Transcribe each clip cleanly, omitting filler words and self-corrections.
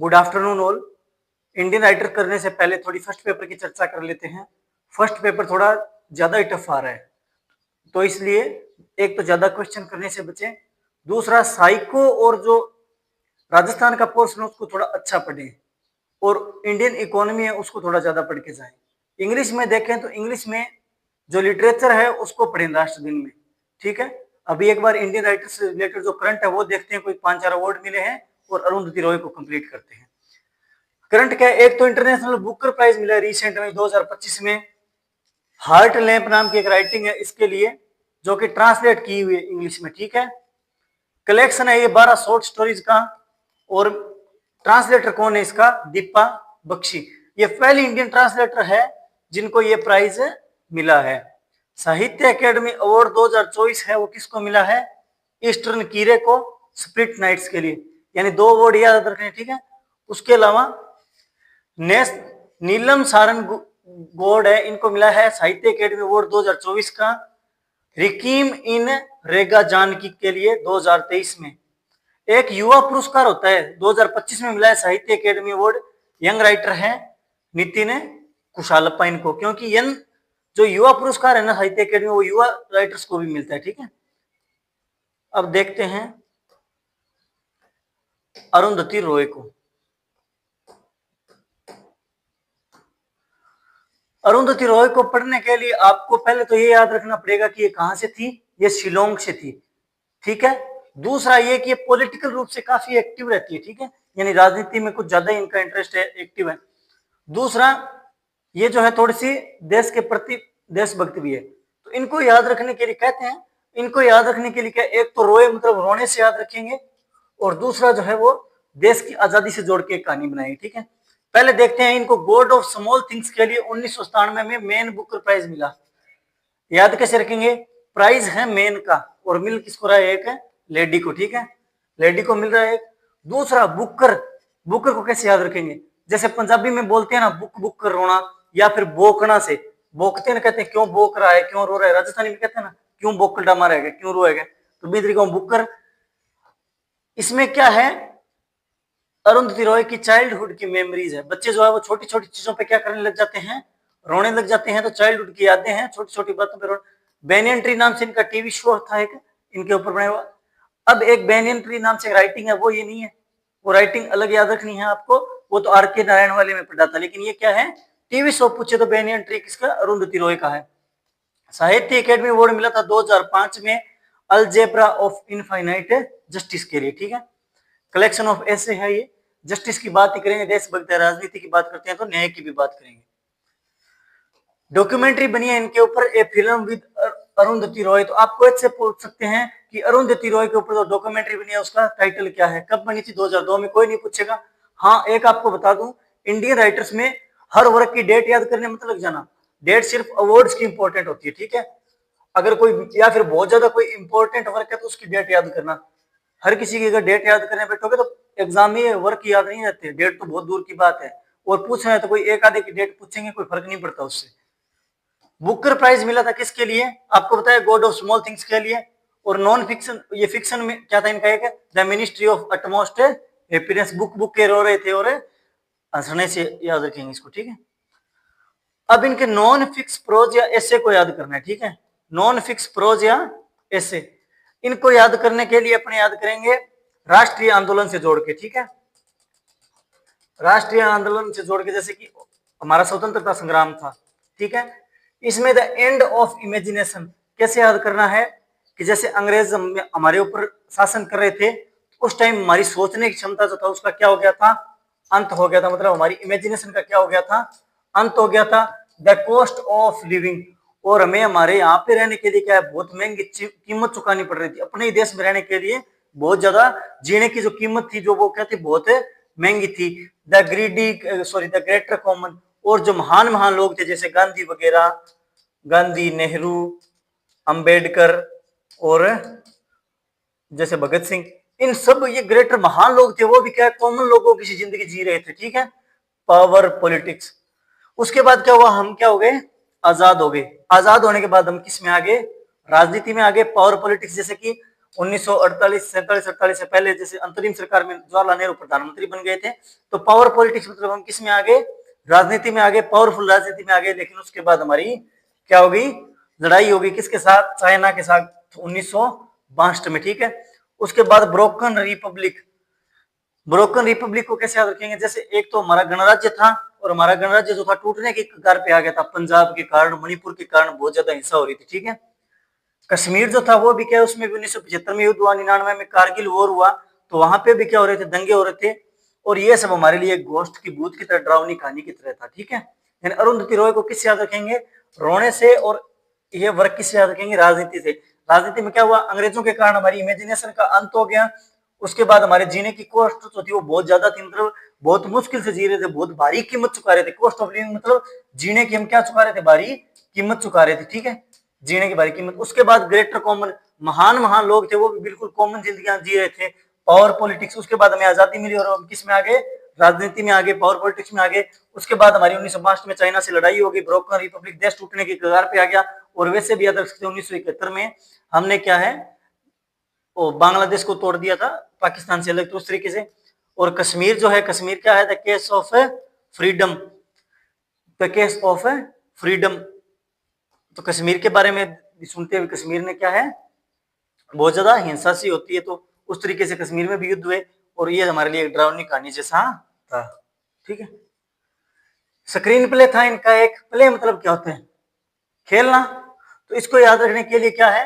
Good afternoon all. Indian writer करने से पहले थोड़ी फर्स्ट पेपर की चर्चा कर लेते हैं। फर्स्ट पेपर थोड़ा ज्यादा ही टफ आ रहा है, तो इसलिए एक तो ज्यादा क्वेश्चन करने से बचें, दूसरा साइको और जो राजस्थान का पोर्शन है उसको थोड़ा अच्छा पढ़ें, और इंडियन इकोनॉमी है उसको थोड़ा ज्यादा पढ़ के जाएं। इंग्लिश में देखें तो इंग्लिश में जो लिटरेचर है उसको पढ़ें लास्ट दिन में, ठीक है। अभी एक बार इंडियन राइटर से रिलेटेड जो करंट है वो देखते हैं, कोई 5-4 अवार्ड मिले हैं, और अरुंधति रॉय को कंप्लीट करते हैं। करंट क्या है, एक तो इंटरनेशनल बुकर प्राइज मिला रिसेंट में 2025 में। हार्ट लैंप नाम की एक राइटिंग है इसके लिए, जो कि ट्रांसलेट की हुई है इंग्लिश में, ठीक है। कलेक्शन है ये 12 शॉर्ट स्टोरीज का, और ट्रांसलेटर कौन है इसका, दीपा बख्शी। ये पहली इंडियन ट्रांसलेटर है जिनको ये प्राइज मिला है। साहित्य अकेडमी अवार्ड 2024 है, वो किसको मिला है, ईस्टर्न कीरे को, स्प्लिट नाइट्स के लिए। यानी 2 अवार्ड याद रखने, ठीक है। उसके अलावा नीलम सारन गौड़ है, इनको मिला है साहित्य अकेडमी अवार्ड 2024 का रिकीम इन रेगा जानकी के लिए 2023 में। एक युवा पुरस्कार होता है 2025 में मिला है साहित्य अकेडमी अवार्ड, यंग राइटर है नितिन कुशालप्पा इनको, क्योंकि जो युवा पुरस्कार है ना साहित्य अकेडमी, वो युवा राइटर्स को भी मिलता है, ठीक है। अब देखते हैं अरुंधति रॉय को। अरुंधति रॉय को पढ़ने के लिए आपको पहले तो ये याद रखना पड़ेगा कि ये कहां से थी, ये शिलोंग से थी, ठीक है। दूसरा ये कि ये पॉलिटिकल रूप से काफी एक्टिव रहती है, ठीक है, यानी राजनीति में कुछ ज्यादा इनका इंटरेस्ट है, एक्टिव है। दूसरा ये जो है थोड़ी सी देश के प्रति देशभक्त भी है, तो इनको याद रखने के लिए कहते हैं, इनको याद रखने के लिए क्या, एक तो रोए मतलब रोने से याद रखेंगे, और दूसरा जो है वो देश की आजादी से जोड़ के एक कहानी बनाएंगे, ठीक है। पहले देखते हैं इनको गॉड ऑफ स्मॉल थिंग्स के लिए 1997 में मेन बुकर प्राइज मिला। याद कैसे रखेंगे, प्राइज है मेन का, और मिल किसको रहा है, एक लेडी को, ठीक है, लेडी को मिल रहा है। दूसरा बुकर, बुकर को कैसे याद रखेंगे, जैसे पंजाबी में बोलते हैं ना बुक बुक कर रोना, या फिर बोकना से बोकते हैं ना, कहते हैं क्यों बोक रहा है, क्यों रो रहा है। राजस्थानी में कहते हैं ना क्यों बोकड़ा मारेगा, क्यों रोएगा, तो बीतरी को बुकर। इसमें क्या है, अरुंधति रॉय की चाइल्डहुड की मेमोरीज है। बच्चे जो है वो छोटी छोटी चीजों पे क्या करने लग जाते हैं, रोने लग जाते हैं, तो चाइल्डहुड की यादें हैं, छोटी छोटी बातों पे रोने। बेनियन ट्री नाम से इनका टीवी शो था एक, इनके ऊपर बनाया हुआ। अब एक बेनियन ट्री नाम से राइटिंग है, वो ये नहीं है, वो राइटिंग अलग याद रखनी है आपको, वो तो आर के नारायण वाले में पढ़ा था। लेकिन ये क्या है, टीवी शो पूछे तो बेनियन ट्री किसका, अरुंधति रॉय का है। साहित्य अकेडमी अवार्ड मिला था 2005 में अलजेब्रा ऑफ इनफाइनाइट जस्टिस के लिए, ठीक है। कलेक्शन ऑफ ऐसे है ये, जस्टिस की बात ही करेंगे, देशभक्त राजनीति की बात करते हैं तो न्याय की भी बात करेंगे। डॉक्यूमेंट्री बनी है इनके ऊपर, ए फिल्म विद अरुंधति रॉय। तो आपको ऐसे पूछ सकते हैं कि अरुंधति रॉय के ऊपर जो डॉक्यूमेंट्री बनी है उसका टाइटल क्या है, कब बनी थी, 2002 में, कोई नहीं पूछेगा। हाँ एक आपको बता दूं, इंडियन राइटर्स में हर वर्क की डेट याद करने मत लग जाना, डेट सिर्फ अवार्ड्स की इंपॉर्टेंट होती है, ठीक है। अगर कोई या फिर बहुत ज्यादा कोई इंपॉर्टेंट वर्क है तो उसकी डेट याद करना। हर किसी की अगर डेट याद करने बैठोगे तो एग्जाम में वर्क याद नहीं रहते, डेट तो बहुत दूर की बात है, और पूछ रहे हैं तो कोई एक आधे की डेट पूछेंगे, कोई फर्क नहीं पड़ता उससे। बुकर प्राइज मिला था किसके लिए, आपको बताया गॉड ऑफ स्मॉल थिंग्स के लिए। और नॉन फिक्शन, ये फिक्शन में क्या था इनका, एक the ministry of utmost happiness. Book book के रो रहे थे और हंसने से याद रखेंगे इसको, ठीक है। अब इनके नॉन फिक्स प्रोज या ऐसे को याद करना है, ठीक है, नॉन फिक्स प्रोज या ऐसे। इनको याद करने के लिए अपने याद करेंगे राष्ट्रीय आंदोलन से जोड़ के, ठीक है, राष्ट्रीय आंदोलन से जोड़ के, जैसे कि हमारा स्वतंत्रता संग्राम था, ठीक है। इसमें द एंड ऑफ इमेजिनेशन कैसे याद करना है, कि जैसे अंग्रेज हमारे ऊपर शासन कर रहे थे, उस टाइम हमारी सोचने की क्षमता जो था उसका क्या हो गया था, अंत हो गया था, मतलब हमारी इमेजिनेशन का क्या हो गया था, अंत हो गया था। द कॉस्ट ऑफ लिविंग, और हमें हमारे यहाँ पे रहने के लिए क्या है, बहुत महंगी कीमत चुकानी पड़ रही थी, अपने ही देश में रहने के लिए बहुत ज्यादा जीने की जो कीमत थी, जो वो क्या थी, बहुत महंगी थी। द ग्रेटर कॉमन, और जो महान महान लोग थे जैसे गांधी वगैरह, गांधी, नेहरू, अंबेडकर और जैसे भगत सिंह, इन सब ये ग्रेटर महान लोग थे, वो भी क्या कॉमन लोगों की जिंदगी जी रहे थे, ठीक है। पावर पॉलिटिक्स, उसके बाद क्या हुआ, हम क्या हो गए, आजाद हो गए। आजाद होने के बाद हम किस में आ गए, राजनीति में आ गए। पावर पॉलिटिक्स, जैसे कि 1948 47 48 से पहले जैसे अंतरिम सरकार में जवाहरलाल नेहरू प्रधानमंत्री बन गए थे, तो पावर पॉलिटिक्स मतलब हम किस में आ गए, राजनीति में आ गए, पावरफुल राजनीति में आ गए। लेकिन उसके बाद हमारी क्या होगी, लड़ाई होगी किसके साथ, चाइना के साथ 1962 में, ठीक है। उसके बाद ब्रोकन रिपब्लिक, ब्रोकन रिपब्लिक को कैसे याद रखेंगे, जैसे एक तो हमारा गणराज्य था और हमारा गणराज्य जो था टूटने के कगार पे आ गया था, पंजाब के कारण, मणिपुर के कारण बहुत ज्यादा हिंसा हो रही थी, ठीक है। कश्मीर जो था वो भी क्या है, उसमें भी 1975 में युद्ध हुआ, 99 में कारगिल वॉर हुआ, तो वहां पे भी क्या हो रहे थे, दंगे हो रहे थे। और ये सब हमारे लिए गोश्त की भूत की तरह, डरावनी कहानी की तरह था, ठीक है। यानी अरुंधति रॉय को किससे याद रखेंगे, रोने से, और ये वर्क किससे याद रखेंगे, राजनीति से। राजनीति में क्या हुआ, अंग्रेजों के कारण हमारी इमेजिनेशन का अंत हो गया। उसके बाद हमारे जीने की कॉस्ट जो थी वो बहुत ज्यादा थी, मतलब बहुत मुश्किल से जी रहे थे, बहुत भारी कीमत चुका रहे थे। कॉस्ट ऑफ लिविंग मतलब जीने की हम क्या चुका रहे थे, भारी कीमत चुका रहे थे, ठीक है, जीने की भारी कीमत। उसके बाद ग्रेटर कॉमन, महान महान लोग थे वो भी बिल्कुल कॉमन जिंदगी जी रहे थे। पावर पॉलिटिक्स, उसके बाद हमें आजादी मिली और हम किस में आ गए, राजनीति में आ गए, पावर पॉलिटिक्स में आ गए। उसके बाद हमारी 1962 में चाइना से लड़ाई हो गई, ब्रोकन रिपब्लिक, देश टूटने की कगार पे आ गया। और वैसे भी याद रख सकते 1971 में हमने क्या है, वो बांग्लादेश को तोड़ दिया था पाकिस्तान से अलग, तो उस तरीके से। और कश्मीर जो है, कश्मीर क्या है, the case of freedom, the case of freedom. तो कश्मीर के बारे में सुनते हुए, कश्मीर ने क्या है, बहुत ज्यादा हिंसा सी होती है, तो उस तरीके से कश्मीर में भी युद्ध हुए। और ये हमारे लिए एक डरावनी कहानी जैसा था, ठीक है। स्क्रीन प्ले था इनका एक, प्ले मतलब क्या होता है, खेलना। तो इसको याद रखने के लिए क्या है,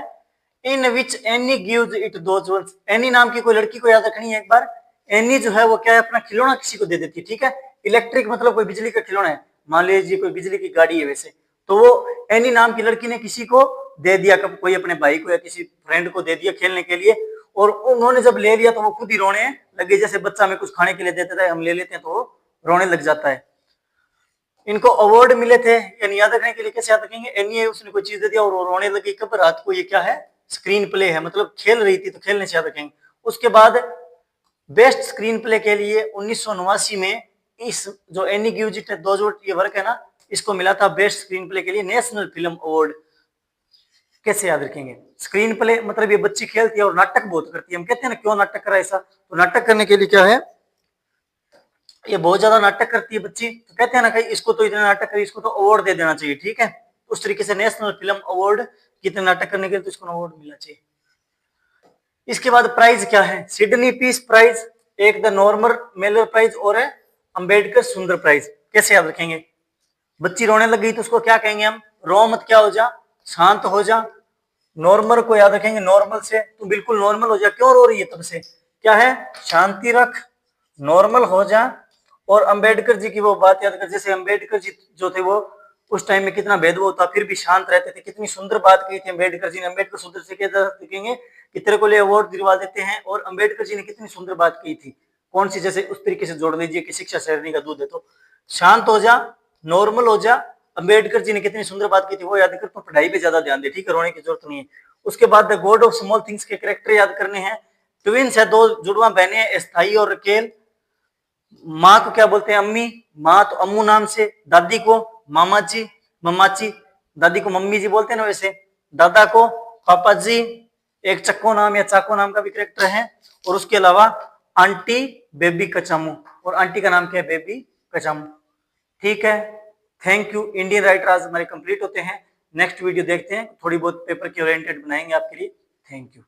in which any gives it those words, any नाम की कोई लड़की को याद रखनी है एक बार। एनी जो है वो क्या है, अपना खिलौना किसी को दे देती है, ठीक है। इलेक्ट्रिक मतलब कोई बिजली का खिलौना है, मान लीजिए कोई बिजली की गाड़ी है वैसे, तो वो एनी नाम की लड़की ने किसी को दे दिया, कब कोई अपने भाई को या किसी फ्रेंड को दे दिया खेलने के लिए। और उन्होंने जब ले लिया तो वो खुद ही रोने लगे, जैसे बच्चा हमें कुछ खाने के लिए देता है, हम ले लेते हैं तो वो रोने लग जाता है। इनको अवार्ड मिले थे, यानी याद रखने के लिए कैसे याद रखेंगे, एनी है उसने कोई चीज दे दिया और वो रोने लगी, कब, रात को। ये क्या है, स्क्रीन प्ले है, मतलब खेल रही थी तो खेलने से याद रखेंगे। उसके बाद बेस्ट स्क्रीन प्ले के लिए 1989 में इस जो any gives it those words ये वर्क है ना, इसको मिला था बेस्ट स्क्रीन प्ले के लिए नेशनल फिल्म अवार्ड। कैसे याद रखेंगे, स्क्रीन प्ले मतलब ये बच्ची खेलती है और नाटक बहुत करती है। हम कहते हैं ना क्यों नाटक करा ऐसा, तो नाटक करने के लिए क्या है, ये बहुत ज्यादा नाटक करती है बच्ची, तो कहते हैं ना कहीं इसको तो इतना नाटक करी, इसको तो अवार्ड दे देना चाहिए, ठीक है। उस तरीके से नेशनल फिल्म अवार्ड, कितने नाटक करने के लिए, तो इसको अवार्ड मिलना चाहिए। इसके बाद प्राइज क्या है, सिडनी पीस प्राइज, एक द नॉर्मन मेलर प्राइज और है अंबेडकर सुंदर प्राइज। कैसे याद रखेंगे, बच्ची रोने लग गई तो उसको क्या कहेंगे हम, रो मत, क्या हो जा, शांत हो जा। नॉर्मल को याद रखेंगे, नॉर्मल से तू बिल्कुल नॉर्मल हो जा, क्यों रो रही है तब से, क्या है, शांति रख, नॉर्मल हो जा। और अंबेडकर जी की वो बात याद कर, जैसे अंबेडकर जी जो थे वो उस टाइम में कितना भेदभाव था फिर भी शांत रहते थे, कितनी सुंदर बात कही थी अंबेडकर जी ने। अंबेडकर सुंदर से क्या देखेंगे कि तेरे को लिए अवार्ड दिलवा देते हैं, और अंबेडकर जी ने कितनी सुंदर बात कही थी, कौन सी, जैसे उस तरीके से जोड़ लीजिए कि शिक्षा शहरनी का दूध है, तो शांत हो जा, नॉर्मल हो जा। अंबेडकर जी ने कितनी सुंदर बात की थी वो याद कर, तो पढ़ाई पे ज्यादा ध्यान दे, ठीक है, रोने की जरूरत नहीं है। उसके बाद the God of small things के कैरेक्टर याद करने हैं। ट्विंस है, दो जुड़वा बहने हैं, स्थाई और रकेल। माँ को क्या बोलते हैं, अम्मी, माँ तो अम्मू नाम से, दादी को मामा जी, ममाची, दादी को मम्मी जी बोलते हैं ना वैसे, दादा को पापा जी। एक चक्को नाम या चाको नाम का भी कैरेक्टर है। और उसके अलावा आंटी बेबी कचामू, और आंटी का नाम क्या है, बेबी कचामू, ठीक है। Thank you. इंडियन राइटर आज हमारे कंप्लीट होते हैं। नेक्स्ट वीडियो देखते हैं, थोड़ी बहुत पेपर के ओरिएंटेड बनाएंगे आपके लिए। Thank you.